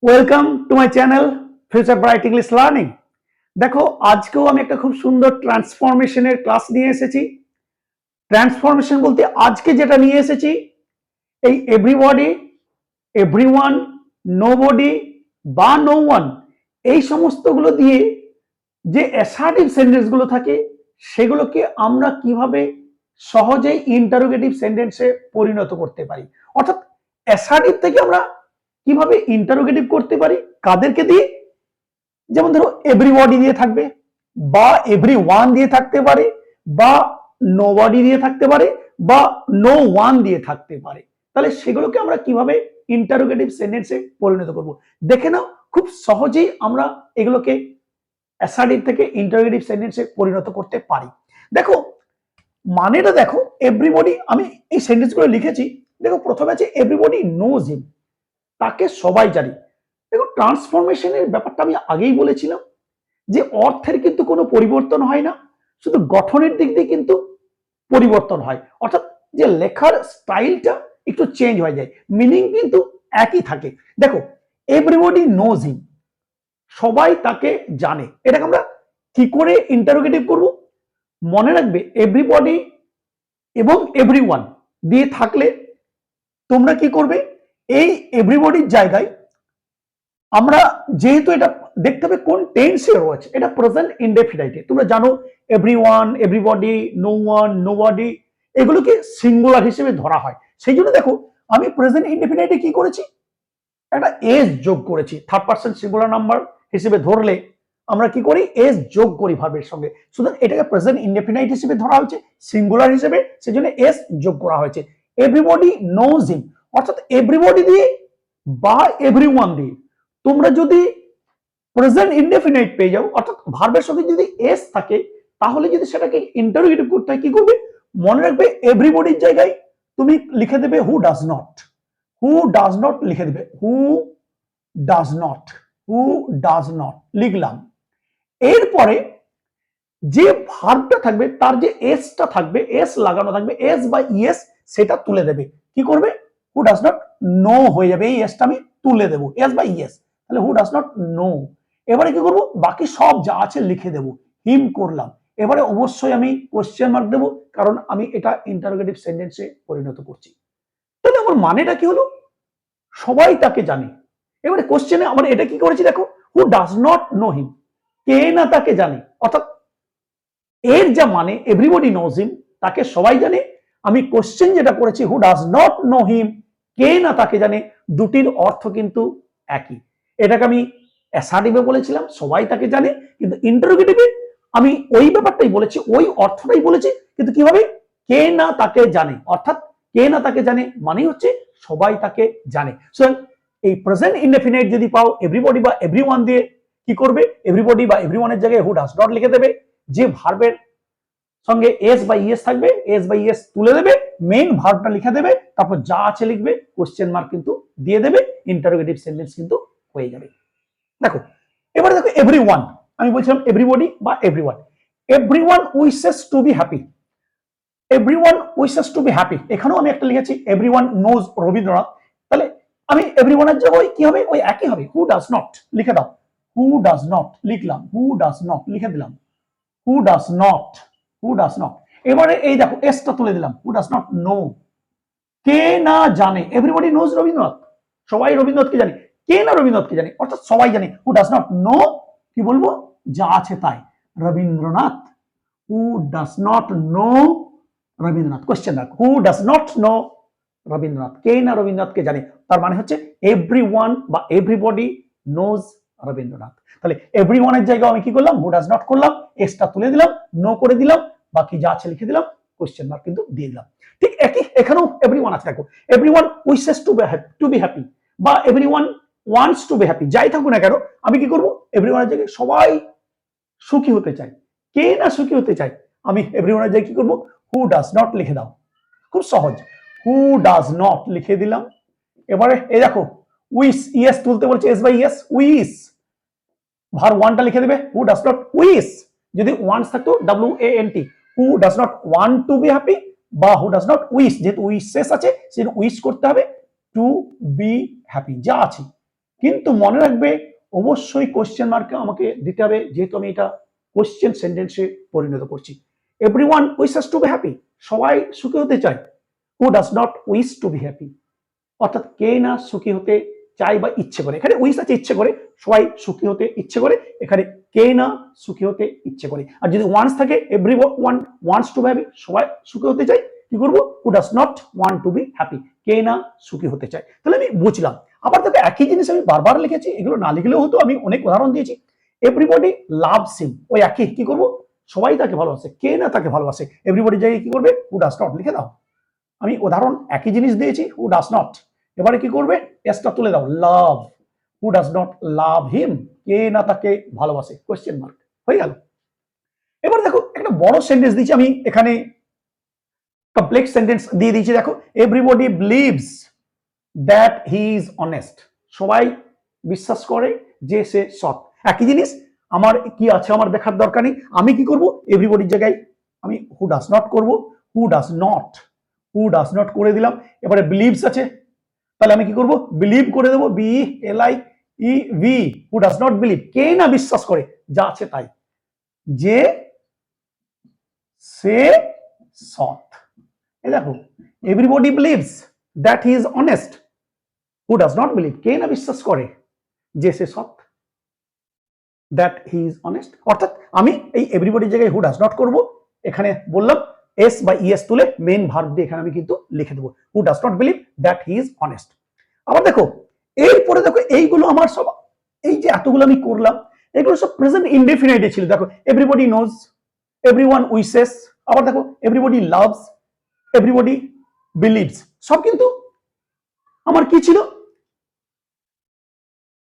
Welcome to my channel future bright English learning. দেখো, আজকেও আমি একটা খুব সুন্দর ট্রান্সফরমেশনের ক্লাস নিয়ে এসেছি। ট্রান্সফরমেশন বলতে আজকে যেটা নিয়ে এসেছি, এই এভরিবডি, এভরিওয়ান, নোবডি বা নো ওয়ান, এই সমস্তগুলো দিয়ে যে অ্যাসার্টিভ সেন্টেন্সগুলো থাকে সেগুলোকে আমরা কিভাবে সহজেই ইন্টারোগেটিভ সেন্টেন্সে পরিণত করতে পারি। অর্থাৎ অ্যাসার্টিভ থেকে আমরা কিভাবে ইন্টারোগেটিভ করতে পারি, কাদেরকে দিয়ে? যেমন ধরো এভরিবডি দিয়ে থাকবে, বা এভরি ওয়ান দিয়ে থাকতে পারে, বা নোবডি দিয়ে থাকতে পারে, বা নো ওয়ান দিয়ে থাকতে পারে। তাহলে সেগুলোকে আমরা কিভাবে ইন্টারোগেটিভ সেন্টেন্সে পরিণত করব, দেখে নাও। খুব সহজেই আমরা এগুলোকে অ্যাসার্টিভ থেকে ইন্টারোগেটিভ সেন্টেন্সে পরিণত করতে পারি। দেখো মানেটা দেখো, এভরিবডি, আমি এই সেন্টেন্সগুলো লিখেছি। দেখো প্রথমে আছে এভরিবডি নোজ হিম, তাকে সবাই জানে। দেখো ট্রান্সফরমেশনের ব্যাপারটা আমি আগেই বলেছিলাম যে অর্থের কিন্তু কোনো পরিবর্তন হয় না, শুধু গঠনের দিক দিয়ে কিন্তু পরিবর্তন হয়। অর্থাৎ যে লেখার স্টাইলটা একটু চেঞ্জ হয়ে যায়, মিনিং কিন্তু একই থাকে। দেখো এভরিবডি নোজ হিম, সবাই তাকে জানে, এটাকে আমরা কি করে ইন্টারোগেটিভ করব? মনে রাখবে এভরিবডি এবং এভরিওয়ান দিয়ে থাকলে তোমরা কি করবে, এই এভরিবডির জায়গায় আমরা যেহেতু এটা দেখতে হবে কোন টেন্সে রয়েছে, এটা প্রেজেন্ট ইনডেফিনাইটে। তোমরা জানো everyone, everybody, no one, nobody এগুলোকে সিঙ্গুলার হিসেবে ধরা হয়। সেই জন্য দেখো আমি প্রেজেন্ট ইনডেফিনাইটে কি করেছি, একটা এস যোগ করেছি। থার্ড পারসন সিঙ্গুলার নাম্বার হিসেবে ধরলে আমরা কি করি, এস যোগ করি ভার্বের সঙ্গে। সুতরাং এটাকে প্রেজেন্ট ইনডেফিনাইট হিসেবে ধরা হয়েছে, সিঙ্গুলার হিসেবে, সেজন্য এস যোগ করা হয়েছে। এভরিবডি নোজ হিম, অর্থাৎ এভরিবডি দিয়ে বা এভরিওয়ান দিয়ে তোমরা যদি প্রেজেন্ট ইনডেফিনাইট পেয়ে যাও, অর্থাৎ ভার্বের সঙ্গে যদি এস থাকে, তাহলে যদি সেটাকে ইন্টারোগেটিভ করতে হয় কি করবে, মনে রাখবে এভরিবডির জায়গায় তুমি লিখে দেবে হু does not. Who does not লিখে দেবে, হু does not, who does not লিখলাম। এরপরে যে ভার্বটা থাকবে তার যে এসটা থাকবে, এস লাগানো থাকবে, এস বা ইএস, সেটা তুলে দেবে। কি করবে, হু ডাজ নট নো হয়ে যাবে, এই এসটা আমি তুলে দেবো, এস বা ইএস, তাহলে হু ডাজ নট নো। এবারে কি করব, বাকি সব যা আছে লিখে দেবো, হিম করলাম। এবারে অবশ্যই আমি কোশ্চেন মার্ক দেবো, কারণ আমি এটা ইন্টারোগেটিভ সেন্টেন্সে পরিণত করছি। তাহলে আমার মানেটা কি হলো, সবাই তাকে জানে। এবারে কোশ্চেনে আমরা এটা কি করেছি দেখো, who does not know him, কে না তাকে জানে। অর্থাৎ এর যা মানে এভরিবডি নোজ হিম, তাকে সবাই জানে। আমি কোশ্চেন যেটা করেছি who does not know him, কে না তাকে জানে, দুটির অর্থ কিন্তু একই। এটাকে আমি অ্যাসার্টিভে বলেছিলাম সবাই তাকে জানে, কিন্তু ইন্টারোগেটিভে আমি ওই ব্যাপারটাই বলেছি, ওই অর্থটাই বলেছি, কিন্তু কিভাবে, কে না তাকে জানে। অর্থাৎ কে না তাকে জানে মানে হচ্ছে সবাই তাকে জানে। সো এই প্রেজেন্ট ইনডেফিনাইট যদি পাও এভরিবডি বা এভরিওয়ান দিয়ে, কি করবে, এভরিবডি বা এভরিওয়ানের জায়গায় হু ডাজ নট লিখে দেবে। যে ভার্বের সঙ্গে এস বা ইএস থাকবে, এস বা ইএস তুলে দেবে, মেইন ভার্বটা লিখে দেবে, তারপর যা আছে লিখবে, কোশ্চেন মার্ক কিন্তু দিয়ে দেবে, ইন্টারোগেটিভ সেন্টেন্স কিন্তু হয়ে যাবে। দেখো এবারে দেখো এভরিওয়ান, আমি বলছিলাম এভরিবডি বা everyone. Everyone wishes to be happy, everyone wishes to be happy, এখানেও আমি একটা লিখেছি এভরিওয়ান নোজ রবীন্দ্রনাথ। তাহলে আমি এভরিওয়ানের জায়গায় কি হবে, ওই একই হবে, হু ডাজ নট লিখে দাও, হু ডাজ নট লিখলাম, হু ডাজ নট লিখে দিলাম, হু does not, who does not. এবারে এই দেখো এসটা তুলে দিলাম, হু ডাজ নট নো, কে না জানে, এভরিবডি নোজ রবীন্দ্রনাথ, সবাই রবীন্দ্রনাথকে জানে, কে না রবীন্দ্রনাথকে জানে, অর্থাৎ সবাই জানে। হু ডাজ নট নো, কি বলবো, যা আছে তাই, Rabindranath. Who does not know Rabindranath, question mark, who does not know Rabindranath, কে না রবীন্দ্রনাথকে জানে, তার মানে হচ্ছে এভরিওয়ান বা এভরিবডি নোজ রবীন্দ্রনাথ। তাহলে এভরিওয়ানের জায়গায় আমি কি করলাম, হু ডাজ নট করলাম, এসটা তুলে দিলাম, নো করে দিলাম, বাকি যা আছে লিখে দিলাম, কোশ্চেন মার্ক কিন্তু দিয়ে দিলাম। ঠিক একই এখানেও এভরিওয়ান আছে। দেখো everyone wishes to be happy বা everyone wants to be happy, যাই থাকুক না কেন, আমি কি করব, এভরিওয়ানের জায়গায় সবাই সুখী হতে চাই, কে না সুখী হতে চাই, আমি এভরিওয়ানের জায়গায় কি করব, হু ডাজ নট লিখে দাও, খুব সহজ, হু ডাজ নট লিখে দিলাম। এবারে এই দেখো উইস, ইয়েস তুলতে বলছে, এস বাই ইয়েস, উইস, ভার ওয়ানটা লিখে দেবে, হু ডাজ নট উইস, যদি ওয়ান্টস থাকতো W A N T, who does not want to be happy, বা হু ডাজ নট উইস, যেহেতু উইশেস আছে সেজন্য উইস করতে হবে, টু বি হ্যাপি, যা আছে কিন্তু মনে রাখবে অবশ্যই কোশ্চেন মার্কে আমাকে দিতে হবে, যেহেতু আমি এটা কোশ্চেন সেন্টেন্সে পরিণত করছি। Everyone wishes to be happy, সবাই সুখী হতে চায়। হু does not wish to be happy, অর্থাৎ কে না সুখী হতে চায় বা ইচ্ছে করে। এখানে উইশ আছে ইচ্ছে করে, সবাই সুখী হতে ইচ্ছে করে, এখানে কে না সুখী হতে ইচ্ছে করে। আর যদি ওয়ান্স থাকে everyone wants to be happy, সবাই সুখী হতে চায়, কি করবো, who does not want to be happy, কে না সুখী হতে চায়। তাহলে আমি বুঝলাম। আবার দেখো একই জিনিস আমি বারবার লিখেছি, এগুলো না লিখলেও হতো, আমি অনেক উদাহরণ দিয়েছি। এভরিবডি লাভস হিম, ওই একই, কি করবো, সবাই তাকে ভালোবাসে, কে না তাকে ভালোবাসে, এভরিবডি জায়গায় কি করবে, হু ডাজ নট লিখে দাও। আমি উদাহরণ একই জিনিস দিয়েছি, হু ডাজ নট, এবারে কি করবে, এসটা তুলে দাও, লাভ, হু ডাজ নট লাভ হিম, কে না তাকে ভালোবাসে, কোশ্চেন মার্ক, হয়ে গেল। এবার দেখো একটা বড় সেন্টেন্স দিয়েছি আমি এখানে, কমপ্লেক্স সেন্টেন্স দিয়ে দিয়েছি। দেখো everybody believes that he is honest, সবাই বিশ্বাস করে যে সে সৎ। একই জিনিস, আমার কি আছে আমার দেখার দরকার নেই, আমি কি করব, এভরিবডির জায়গায় আমি হু ডাজ নট করব, হু does not, who does not করে দিলাম। এবারে বিলিভস আছে, তাহলে আমি কি করব, বিলিভ করে দেবো, B L I E V, who does not believe, কে না বিশ্বাস করে যা আছে তাই, যে সে সৎ। এই দেখো everybody believes that he is honest, who does not believe, কে না বিশ্বাস করে যে সে সৎ, দ্যাট হি ইজ অনেস্ট। অর্থাৎ আমি এই এভরিবডির জায়গায় হু ডাজ নট করব, এখানে বললাম এস বা ইএস তুলে মেইন ভার্ব দিয়ে এখানে আমি কিন্তু লিখে দেবো, হু does not believe that he is honest. আবার দেখো এরপরে দেখো এইগুলো আমার সব, এই যে এতগুলো আমি করলাম, এগুলো সব প্রেজেন্ট ইনডেফিনাইটে ছিল। দেখো এভরিবডি নোজ, এভরিওয়ান উইসেস, আবার দেখো এভরিবডি লাভস, এভরিবডি বিলিভস, সব কিন্তু আমার কি ছিল,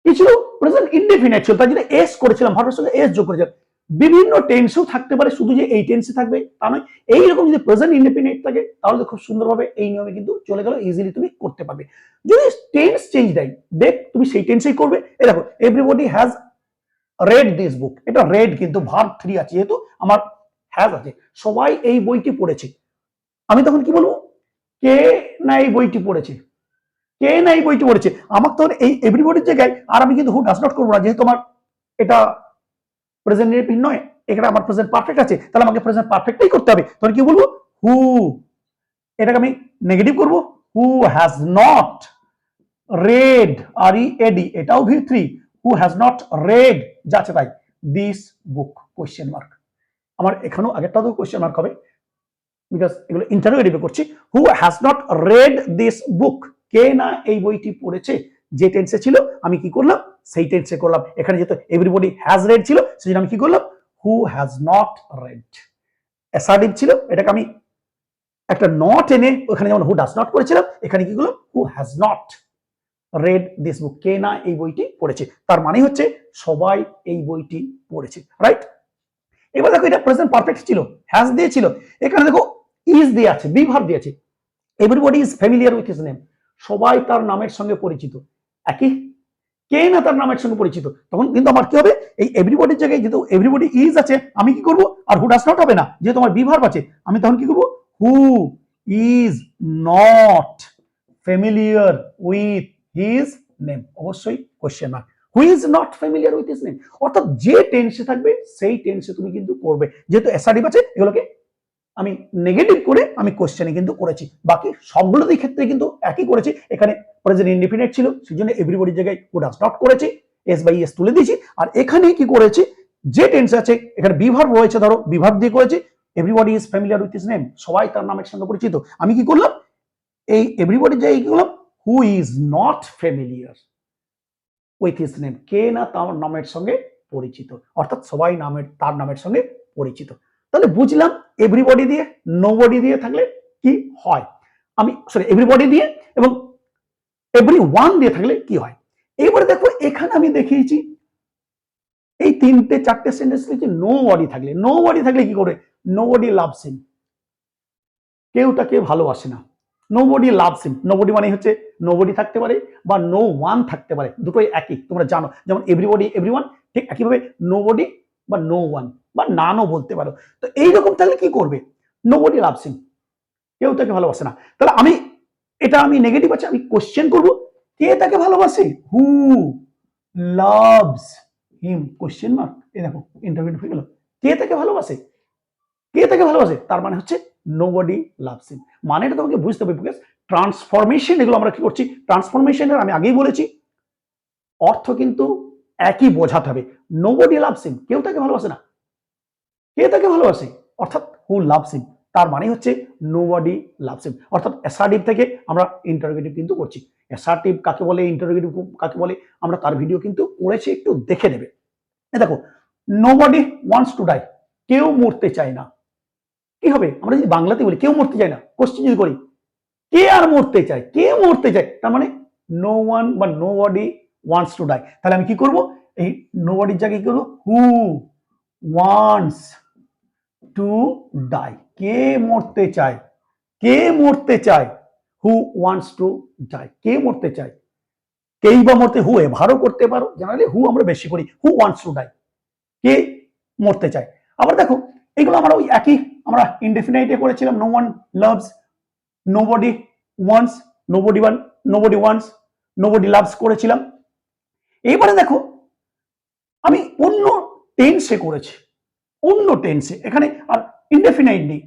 কি ছিল, প্রেজেন্ট ইনডেফিনাইট ছিল, তার জন্য এস করেছিলাম, ভার্বের সঙ্গে এস যোগ করেছিলাম। বিভিন্ন টেন্সও থাকতে পারে, শুধু যে এই টেন্সে থাকবে তা নয়, এইরকম যদি প্রেজেন্ট ইনডেফিনাইট থাকে তাহলে খুব সুন্দরভাবে এই নিয়মে কিন্তু চলে গেল, ইজিলি তুমি করতে পারবে। যদি টেন্স চেঞ্জ দেয়, দেখ তুমি সেই টেন্সেই করবে। এই দেখো এভরিবডি হ্যাজ রেড দিস বুক, এটা রেড কিন্তু ভার্ব 3 আছে, যেহেতু আমার হ্যাজ আছে, সবাই এই বইটি পড়েছে, আমি তখন কি বলবো, কে না এই বইটি পড়েছে, কে না এই বইটি পড়েছে, আমাকে তখন এই এভরিবডির জায়গায় আর আমি কিন্তু হু ডাজ নট করবো না, যেহেতু আমার এটা প্রেজেন্ট ইনডেফিনিট নয়, এখানে আমার প্রেজেন্ট পারফেক্ট আছে, তাহলে আমাকে প্রেজেন্ট পারফেক্টই করতে হবে। তখন কি বলবো, হু, এটাকে আমি নেগেটিভ করবো, হু হ্যাজ নট রেড, আর ই এডি, এটাও V3, who has not red যাচ্ছে তাই, দিস বুক, কোশ্চেন মার্ক। আমার এখানেও আগেরটাও তো কোশ্চেন মার্ক হবে, বিকজ এগুলো ইন্টারোগেটিভে করছি। Who has not read this book, কে না এই বইটি পড়েছে, যে টেন্সে ছিল আমি কি করলাম, সেই টেন্সে করলাম। এখানে যেহেতু এভরিবডি হ্যাজ রেড ছিল, সেজন্য আমি কি করলাম, who has not red. Assertive ছিল, এটাকে আমি একটা নট এনে ওখানে যেমন হু ডাজ নট করেছিলাম, এখানে কি করলাম, who has not read this book, কে না এই বইটি পড়েছে, তার মানে হচ্ছে সবাই এই বইটি পড়েছে, রাইট। এবার দেখো এটা প্রেজেন্ট পারফেক্ট ছিল, হ্যাজ দিয়েছিল, এখানে দেখো ইজ দিয়ে আছে, বি ভার্ব দিয়েছে, everybody is familiar with his name, সবাই তার নামের সঙ্গে পরিচিত, একই, কে না তার নামের সঙ্গে পরিচিত, তখন কিন্তু আমার কি হবে, এই এভরিবডির জায়গায় যেহেতু এভরিবডি ইজ আছে, আমি কি করব, আর হু ডাজ নট হবে না, যেহেতু আমার বি ভার্ব আছে, আমি তখন কি করব, who is not familiar with his name, অবশ্যই question mark, who is not familiar with his name, অর্থাৎ যে টেন্সে থাকবে সেই টেন্সে তুমি কিন্তু করবে, যেহেতু অ্যাসার্টিভ আছে এগুলোকে আমি নেগেটিভ করে আমি কোশ্চেনে কিন্তু করেছি, বাকি সবগুলোর ক্ষেত্রে কিন্তু একই করেছি। এখানে প্রেজেন্ট ইনডিফিনিট ছিল, সেজন্য এভরিবডির জায়গায় হু ডাজ নট করেছি, এস বাই এস তুলে দিয়েছি। আর এখানে কি করেছি, যে টেন্স আছে এখানে বি ভার্ব রয়েছে, ধরো বি ভার্ব দিয়ে করেছি, everybody is familiar with his name, সবাই তার নামের সঙ্গে পরিচিত, আমি কি করলাম, এই এভরিবডির জায়গায় কি করলাম, who is not familiar with his name, কে না তার নামের সঙ্গে পরিচিত, অর্থাৎ সবাই তার নামের সঙ্গে পরিচিত। তাহলে বুঝলাম এভরিবডি দিয়ে নোবডি দিয়ে থাকলে কি হয়, আমি সরি এভরিবডি দিয়ে এবং এভরিওয়ান দিয়ে থাকলে কি হয়। এবারে দেখো এখানে আমি দেখিয়েছি এই তিনটে চারটে সেন্টেন্স লিখেছি, নোবডি থাকলে, নোবডি থাকলে কি করে, নোবডি লাভস হিম, কেউ তাকে ভালোবাসে না, নোবডি লাভস হিম, নোবডি মানে হচ্ছে নোবডি থাকতে পারে বা নো ওয়ান থাকতে পারে, দুটোই একই, তোমরা জানো, যেমন এভরিবডি এভরিওয়ান, ঠিক একইভাবে নোবডি বা নো ওয়ান বা নানও বলতে পারো। তো এইরকম থাকলে কি করবে, নোবডি লাভস হিম, কেউ তাকে ভালোবাসে না, তাহলে আমি এটা আমি নেগেটিভ আছে, আমি কোশ্চেন করব, কে তাকে ভালোবাসে? Who loves him question mark. এই দেখো ইন্টারভিউ হয়ে গেল। কে তাকে ভালোবাসে? কে তাকে ভালোবাসে? তার মানে হচ্ছে নোবডি লাভস হিম। মানেটা তোমাকে বুঝতে হবে, বিকজ ট্রান্সফরমেশন এগুলো আমরা কি করছি, ট্রান্সফরমেশনের আমি আগেই বলেছি অর্থ কিন্তু একই বোঝাতে হবে। নোবডি লাভস হিম, কেউ তাকে ভালোবাসে না। কে তাকে ভালোবাসে? অর্থাৎ হু লাভস হিম, তার মানে হচ্ছে নোবডি লাভস হিম। অর্থাৎ অ্যাসার্টিভ থেকে আমরা ইন্টারোগেটিভ কিন্তু করছি। অ্যাসার্টিভ কাকে বলে, ইন্টারোগেটিভ কাকে বলে, আমরা তার ভিডিও কিন্তু করেছি, একটু দেখে নেবে। দেখো, নোবডি ওয়ান্টস টু ডাই, কেউ মরতে চায় না। কি হবে আমরা যদি বাংলাতে বলি কেউ মরতে চায় না, কোশ্চেন যদি করি কে আর মরতে চায়, কে মরতে চায়, তার মানে নো ওয়ান বা নোবডি ওয়ান্টস টু ডাই। তাহলে আমি কি করব, এই নোবডির জায়গায় কি করব, হু ওয়ান্টস টু ডাই, কে মরতে চায়, কে মরতে চায়, হু ওয়ান্টস টু ডাই, কে মরতে চায়। কেই বা মরতে হু এভারও করতে পারো, জেনারেলি হু আমরা বেশি করি, হু ওয়ান্টস টু ডাই, কে মরতে চায়। আবার দেখো এগুলো আমরা ওই একই আমরা ইনডেফিনাইটে করেছিলাম, no one loves, nobody wants, nobody wants, nobody loves করেছিলাম। এইবারে দেখো আমি অন্য টেন্সে করেছি, অন্য টেন্সে, এখানে আর ইনডেফিনাইট নেই,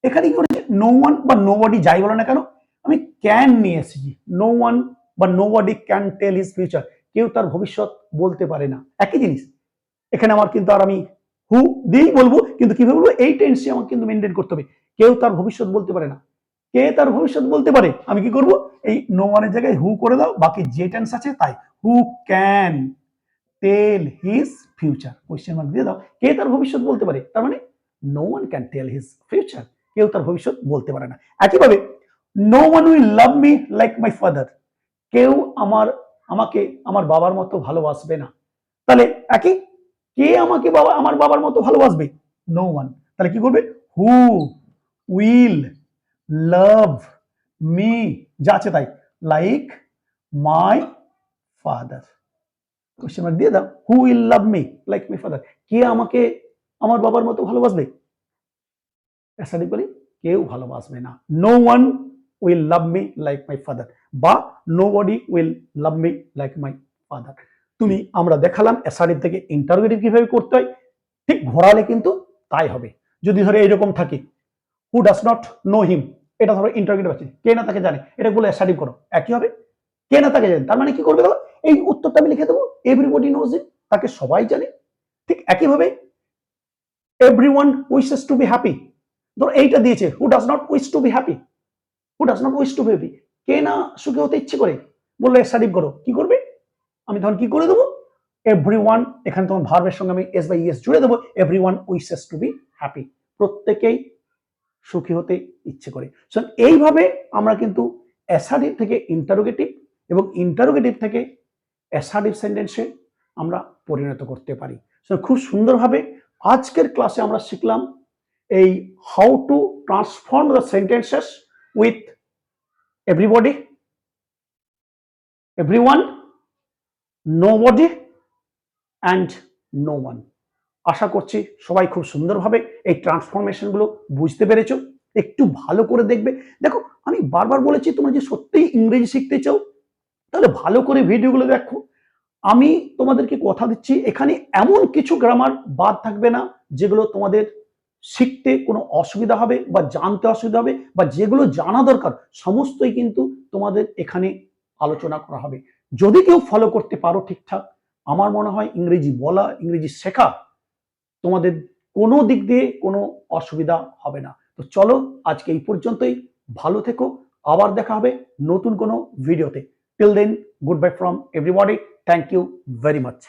এখানে কি করেছে নো ওয়ান বা নোবডি যাই বলো না কেন আমি ক্যান নিয়ে এসেছি। নো ওয়ান বা nobody can tell his future, কেউ তার ভবিষ্যৎ বলতে পারে না, একই জিনিস। এখানে আমার কিন্তু আর আমি হু দিয়েই বলবো, কিন্তু কিভাবে বলবো, এই টেন্সে আমাকে কিন্তু মেনটেন করতে হবে। কেউ তার ভবিষ্যৎ বলতে পারে না, কে তার ভবিষ্যৎ বলতে পারে, আমি কি করব, এই নো ওয়ানের জায়গায় হু করে দাও, বাকি যে টেন্স আছে তাই, who can tell his future, question mark দিয়ে দাও, কে তার ভবিষ্যৎ বলতে পারে, তার মানে no one can tell his future, কেউ তার ভবিষ্যৎ বলতে পারে না। একইভাবে no one will love me like my father, কেউ আমাকে আমার বাবার মতো ভালোবাসবে না। তাহলে একই, কে আমাকে আমার বাবার মতো ভালোবাসবে, নো ওয়ান। তাহলে কি করবে, হু উইল লাভ মি, যা আছে তাই, like my father, question mark দিয়ে দাও, who will love me like my father, কে আমাকে আমার বাবার মতো ভালোবাসবে, অ্যাসারিক্যালি কেউ ভালোবাসবে না। No one will love me like my father, বা nobody will love me like my father. তুমি আমরা দেখালাম অ্যাসারিভ থেকে ইন্টারোগেটিভ কিভাবে করতে হয়, ঠিক ঘোরালে কিন্তু তাই হবে। যদি ধরে এইরকম থাকে হু ডাজ নট নো হিম, এটা ধরো ইন্টারোগেটিভ আছে, কে না তাকে জানে, এটা বলে অ্যাসারিভ করো, একই হবে, কে না তাকে জানে, তার মানে কি করবে, এই উত্তরটা আমি লিখে দেবো, এভরিবডি নোজ ইট, তাকে সবাই জানে। ঠিক একইভাবে everyone wishes to be happy, ধরো এইটা দিয়েছে who does not wish to be happy, who does not wish to be happy, কে না সুখী হতে ইচ্ছে করে, বললে অ্যাসারিভ করো, কি করবে, আমি তখন কি করে দেবো, এভরিওয়ান, এখানে তোমার ভার্বের সঙ্গে আমি এস বাই ইএস জুড়ে দেবো, everyone wishes to be happy, প্রত্যেকেই সুখী হতে ইচ্ছে করে। সো এইভাবে আমরা কিন্তু অ্যাসার্টিভ থেকে ইন্টারোগেটিভ এবং ইন্টারোগেটিভ থেকে অ্যাসার্টিভ সেন্টেন্সে আমরা পরিণত করতে পারি। সো খুব সুন্দরভাবে আজকের ক্লাসে আমরা শিখলাম এই how to transform the sentences with everybody, everyone, nobody and no one. আশা করছি সবাই খুব সুন্দরভাবে এই ট্রান্সফরমেশনগুলো বুঝতে পেরেছো। একটু ভালো করে দেখবে। দেখো আমি বারবার বলেছি তোমরা যে সত্যিই ইংরেজি শিখতে চাও তাহলে ভালো করে ভিডিওগুলো দেখো। আমি তোমাদেরকে কথা দিচ্ছি এখানে এমন কিছু গ্রামার বাদ থাকবে না যেগুলো তোমাদের শিখতে কোনো অসুবিধা হবে বা জানতে অসুবিধা হবে, বা যেগুলো জানা দরকার সমস্তই কিন্তু তোমাদের এখানে আলোচনা করা হবে। যদি কেউ ফলো করতে পারো ঠিকঠাক, আমার মনে হয় ইংরেজি বলা, ইংরেজি শেখা তোমাদের কোনো দিক দিয়ে কোনো অসুবিধা হবে না। তো চলো আজকে এই পর্যন্তই, ভালো থেকো, আবার দেখা হবে নতুন কোনো ভিডিওতে। Till then, goodbye from everybody, thank you very much.